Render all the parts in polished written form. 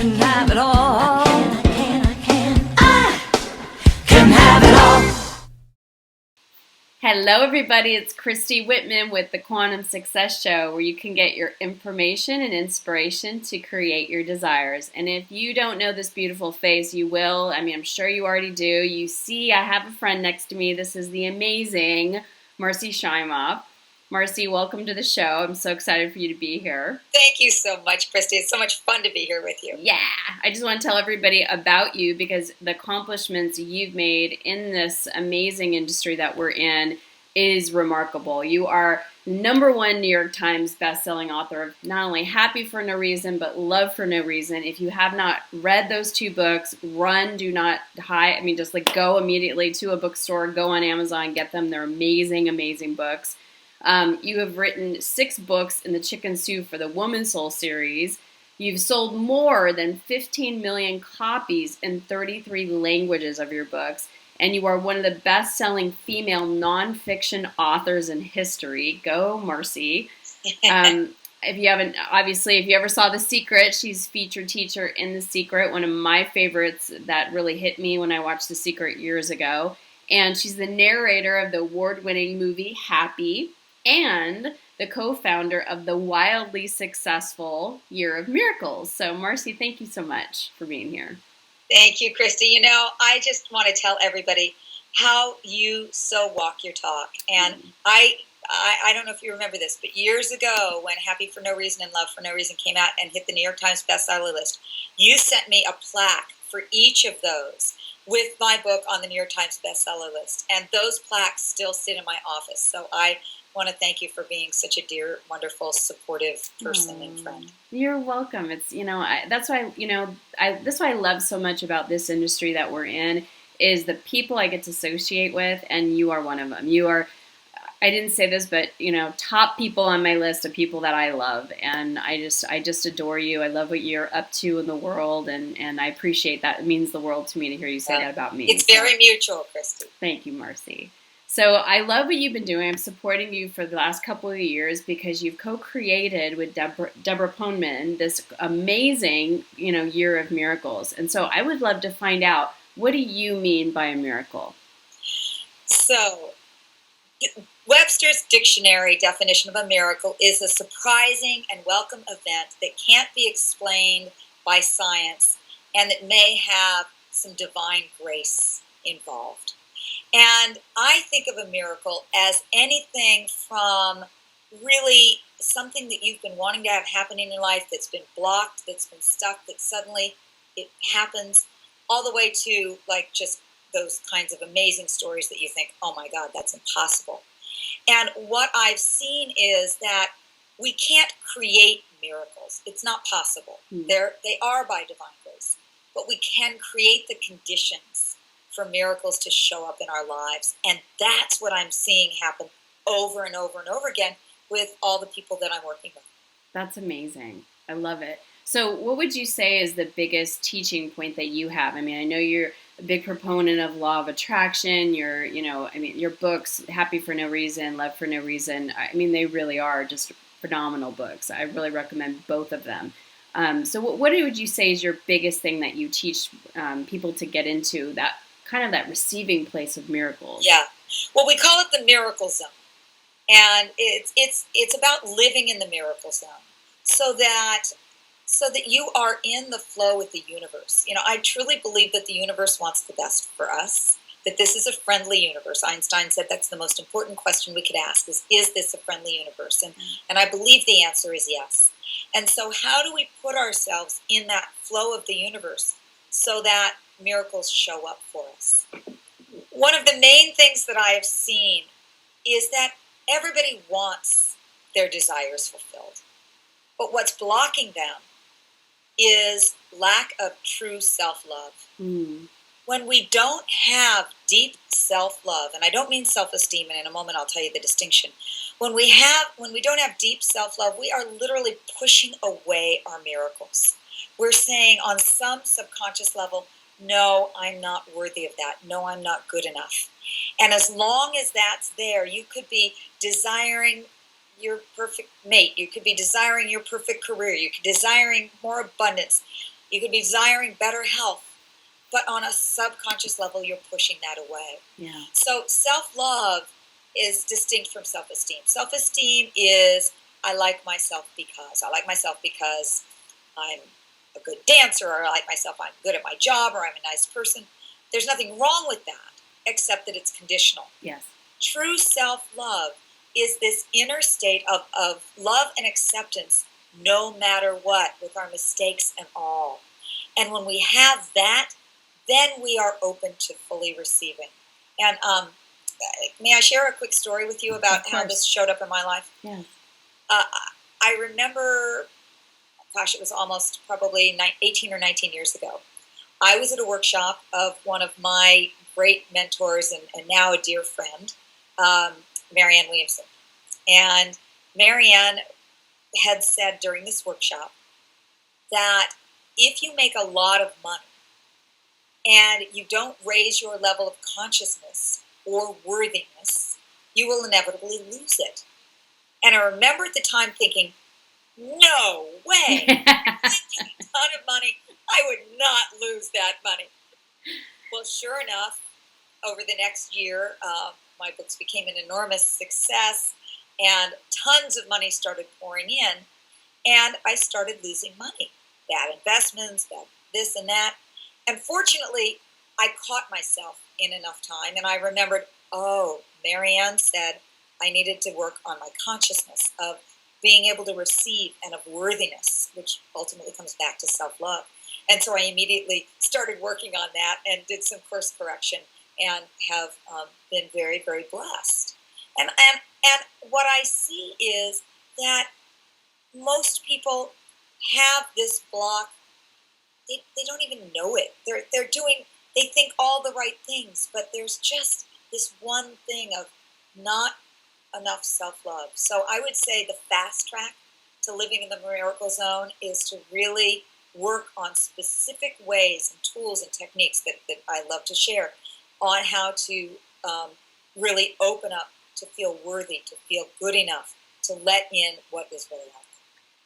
can have it all. I can have it all. Hello everybody, it's Christy Whitman with the Quantum Success Show, where you can get your information and inspiration to create your desires. And if you don't know this beautiful face, you will. I mean, I'm sure you already do. You see, I have a friend next to me. This is the amazing Marci Shimoff. Marci, welcome to the show. I'm so excited for you to be here. Thank you so much, Christy. It's so much fun to be here with you. Yeah, I just want to tell everybody about you because the accomplishments you've made in this amazing industry that we're in is remarkable. You are #1 New York Times bestselling author of not only Happy for No Reason, but Love for No Reason. If you have not read those two books, run, do not hide. I mean, just like go immediately to a bookstore, go on Amazon, get them. They're amazing, amazing books. You have written 6 books in the Chicken Soup for the Woman Soul series. You've sold more than 15 million copies in 33 languages of your books. And you are one of the best-selling female nonfiction authors in history. Go, Marci. If you haven't, obviously, if you ever saw The Secret, she's featured teacher in The Secret, one of my favorites that really hit me when I watched The Secret years ago. And she's the narrator of the award-winning movie Happy, and the co-founder of the wildly successful Year of Miracles. So, Marci, thank you so much for being here. Thank you, Christy. You know, I just want to tell everybody how you so walk your talk. And I don't know if you remember this, but years ago when Happy for No Reason and Love for No Reason came out and hit the New York Times bestseller list, you sent me a plaque for each of those with my book on the New York Times bestseller list. And those plaques still sit in my office. So I want to thank you for being such a dear, wonderful, supportive person and friend. You're welcome. It's, that's why, that's what I love so much about this industry that we're in is the people I get to associate with, and you are one of them. You are, I didn't say this, but, top people on my list of people that I love, and I just adore you. I love what you're up to in the world, and I appreciate that. It means the world to me to hear you say that about me. It's very mutual, Christy. Thank you, Marci. So I love what you've been doing. I'm supporting you for the last couple of years because you've co-created with Deborah Poneman this amazing, Year of Miracles. And so I would love to find out, what do you mean by a miracle? So Webster's dictionary definition of a miracle is a surprising and welcome event that can't be explained by science and that may have some divine grace involved. And I think of a miracle as anything from really something that you've been wanting to have happen in your life that's been blocked, that's been stuck, that suddenly it happens, all the way to like just those kinds of amazing stories that you think, oh my God, that's impossible. And what I've seen is that we can't create miracles. It's not possible. They are by divine grace. But we can create the conditions for miracles to show up in our lives. And that's what I'm seeing happen over and over and over again with all the people that I'm working with. That's amazing. I love it. So what would you say is the biggest teaching point that you have? I mean, I know you're a big proponent of law of attraction. Your books, Happy for No Reason, Love for No Reason, I mean, they really are just phenomenal books. I really recommend both of them. So what would you say is your biggest thing that you teach people to get into, that kind of that receiving place of miracles? Yeah. Well, we call it the miracle zone. And it's about living in the miracle zone so that you are in the flow with the universe. I truly believe that the universe wants the best for us, that this is a friendly universe. Einstein said that's the most important question we could ask is this a friendly universe? And I believe the answer is yes. And so how do we put ourselves in that flow of the universe so that miracles show up for us? One of the main things that I have seen is that everybody wants their desires fulfilled. But what's blocking them is lack of true self-love. When we don't have deep self-love, and I don't mean self-esteem, and in a moment I'll tell you the distinction. When we don't have deep self-love, we are literally pushing away our miracles. We're saying on some subconscious level, no, I'm not worthy of that. No, I'm not good enough. And as long as that's there, you could be desiring your perfect mate. You could be desiring your perfect career. You could be desiring more abundance. You could be desiring better health, but on a subconscious level, you're pushing that away. Yeah. So self-love is distinct from self-esteem. Self-esteem is I like myself because. I like myself because I'm a good dancer, or I like myself, I'm good at my job, or I'm a nice person. There's nothing wrong with that, except that it's conditional. Yes. True self-love is this inner state of love and acceptance no matter what, with our mistakes and all. And when we have that, then we are open to fully receiving. And may I share a quick story with you about how this showed up in my life? Yeah. I remember, gosh, it was almost probably 18 or 19 years ago. I was at a workshop of one of my great mentors and now a dear friend, Marianne Williamson. And Marianne had said during this workshop that if you make a lot of money and you don't raise your level of consciousness or worthiness, you will inevitably lose it. And I remember at the time thinking, no way, making a ton of money, I would not lose that money. Well, sure enough, over the next year, my books became an enormous success, and tons of money started pouring in, and I started losing money. Bad investments, bad this and that. And fortunately, I caught myself in enough time, and I remembered, oh, Marianne said I needed to work on my consciousness of being able to receive and of worthiness, which ultimately comes back to self-love. And so I immediately started working on that and did some course correction and have been very, very blessed. And what I see is that most people have this block. They don't even know it. They think all the right things, but there's just this one thing of not enough self-love. So I would say the fast track to living in the miracle zone is to really work on specific ways and tools and techniques that I love to share on how to really open up, to feel worthy, to feel good enough, to let in what is really out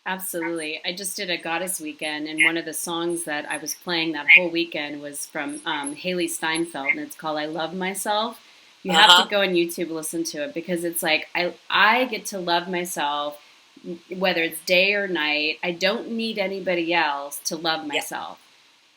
there. Absolutely. I just did a goddess weekend, and one of the songs that I was playing that whole weekend was from Haley Steinfeld, and it's called I Love Myself. You have to go on YouTube and listen to it, because it's like I get to love myself, whether it's day or night. I don't need anybody else to love myself.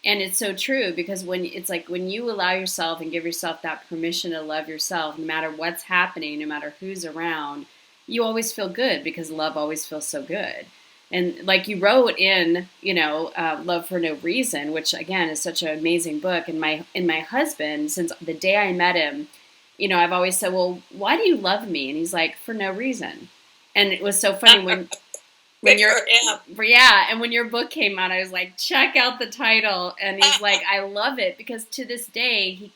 And it's so true, because when you allow yourself and give yourself that permission to love yourself, no matter what's happening, no matter who's around, you always feel good, because love always feels so good. And like you wrote in, Love for No Reason, which again is such an amazing book. And my husband, since the day I met him, I've always said, well, why do you love me? And he's like, for no reason. And it was so funny when when your book came out, I was like, check out the title. And he's like, I love it, because to this day he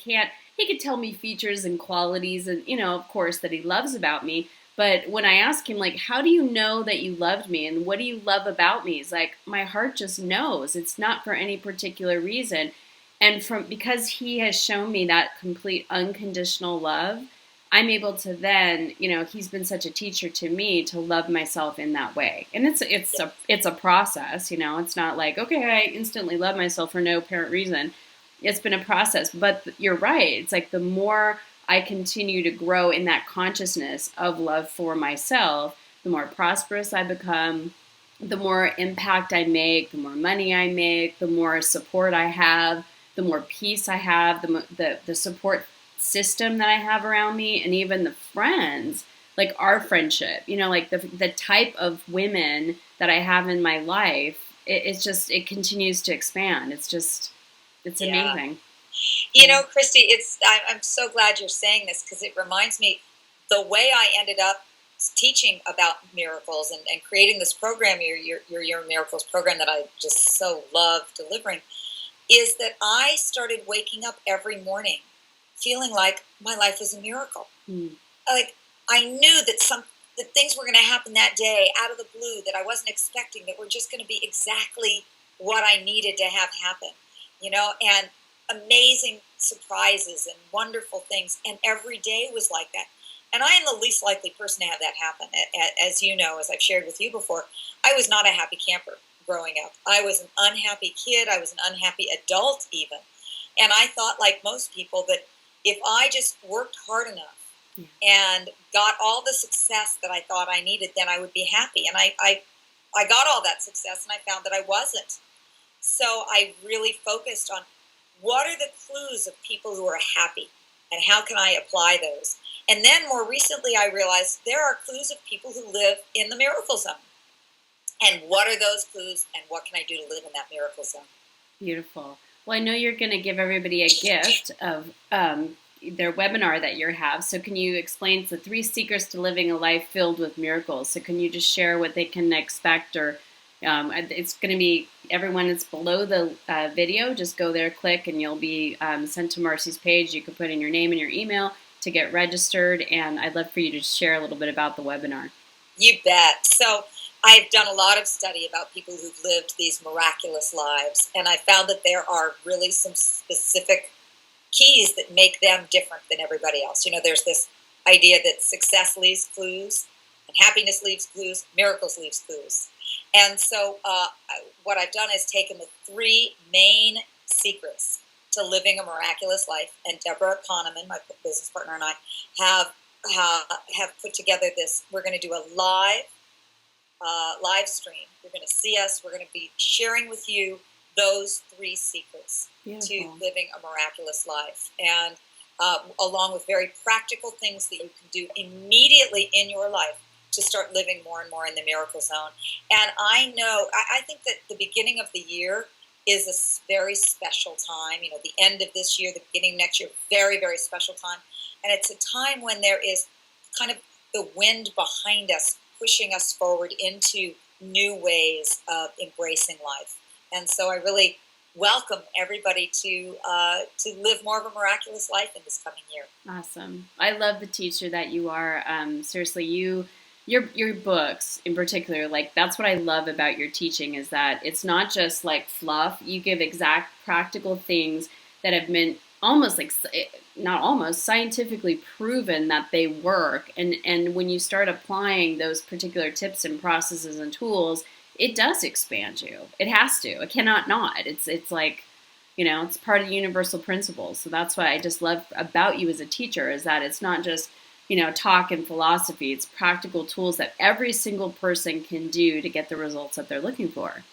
could tell me features and qualities and, of course, that he loves about me. But when I ask him, like, how do you know that you loved me, and what do you love about me? He's like, my heart just knows. It's not for any particular reason. And because he has shown me that complete unconditional love, I'm able to then, he's been such a teacher to me to love myself in that way. And it's a process, it's not like, okay, I instantly love myself for no apparent reason. It's been a process, but you're right. It's like the more I continue to grow in that consciousness of love for myself, the more prosperous I become, the more impact I make, the more money I make, the more support I have, the more peace I have, the support system that I have around me, and even the friends, like our friendship, like the type of women that I have in my life, it continues to expand. It's amazing. Christy, I'm so glad you're saying this, because it reminds me the way I ended up teaching about miracles and creating this program, your Miracles program that I just so love delivering, is that I started waking up every morning feeling like my life is a miracle. Like I knew that things were going to happen that day out of the blue that I wasn't expecting, that were just going to be exactly what I needed to have happen, and amazing surprises and wonderful things. And every day was like that. And I am the least likely person to have that happen. As you know, as I've shared with you before, I was not a happy camper. growing up. I was an unhappy kid. I was an unhappy adult even. And I thought, like most people, that if I just worked hard enough and got all the success that I thought I needed, then I would be happy. And I got all that success, and I found that I wasn't. So I really focused on what are the clues of people who are happy, and how can I apply those? And then more recently, I realized there are clues of people who live in the miracle zone. And what are those clues, and what can I do to live in that miracle zone? Beautiful. Well, I know you're going to give everybody a gift of their webinar that you have. So can you explain the 3 secrets to living a life filled with miracles? So can you just share what they can expect, or it's going to be everyone that's below the video. Just go there, click, and you'll be sent to Marci's page. You can put in your name and your email to get registered. And I'd love for you to share a little bit about the webinar. You bet. So I've done a lot of study about people who've lived these miraculous lives, and I found that there are really some specific keys that make them different than everybody else. You know, there's this idea that success leaves clues, and happiness leaves clues, miracles leaves clues. And so what I've done is taken the 3 main secrets to living a miraculous life, and Deborah Kahneman, my business partner, and I have put together this. We're going to do a live stream. You're going to see us. We're going to be sharing with you those 3 secrets to living a miraculous life, and along with very practical things that you can do immediately in your life to start living more and more in the miracle zone. And I think that the beginning of the year is a very special time. You know, the end of this year, the beginning of next year, very, very special time. And it's a time when there is kind of the wind behind us, pushing us forward into new ways of embracing life. And so I really welcome everybody to live more of a miraculous life in this coming year. Awesome. I love the teacher that you are. Seriously, your books in particular, like that's what I love about your teaching, is that it's not just like fluff. You give exact practical things that have been scientifically proven that they work. And when you start applying those particular tips and processes and tools, it does expand you. It has to. It cannot not. It's like, you know, it's part of the universal principles. So that's what I just love about you as a teacher, is that it's not just, you know, talk and philosophy. It's practical tools that every single person can do to get the results that they're looking for.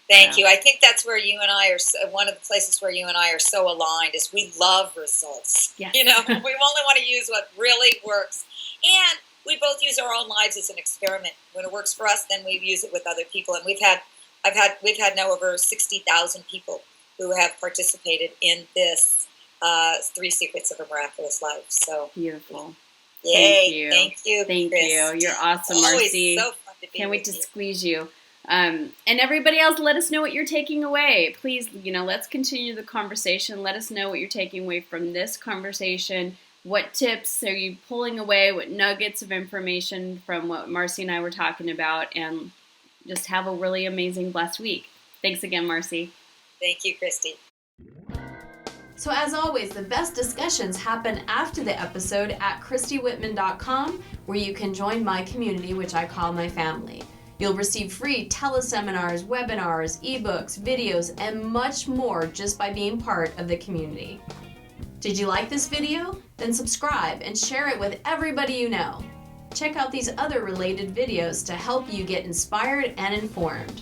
Thank you. I think that's where you and I are, one of the places where you and I are so aligned, is we love results. Yes. You know, we only want to use what really works. And we both use our own lives as an experiment. When it works for us, then we use it with other people. And we've had now over 60,000 people who have participated in this 3 Secrets of a Miraculous Life. So beautiful. Yay. Thank you. Thank you. You're awesome, Always Marci. so fun to be Can't wait with to you. squeeze you. And everybody else, let us know what you're taking away. Please, you know, let's continue the conversation. Let us know what you're taking away from this conversation. What tips are you pulling away? What nuggets of information from what Marci and I were talking about? And just have a really amazing, blessed week. Thanks again, Marci. Thank you, Christy. So as always, the best discussions happen after the episode at ChristyWhitman.com, where you can join my community, which I call my family. You'll receive free teleseminars, webinars, ebooks, videos, and much more just by being part of the community. Did you like this video? Then subscribe and share it with everybody you know. Check out these other related videos to help you get inspired and informed.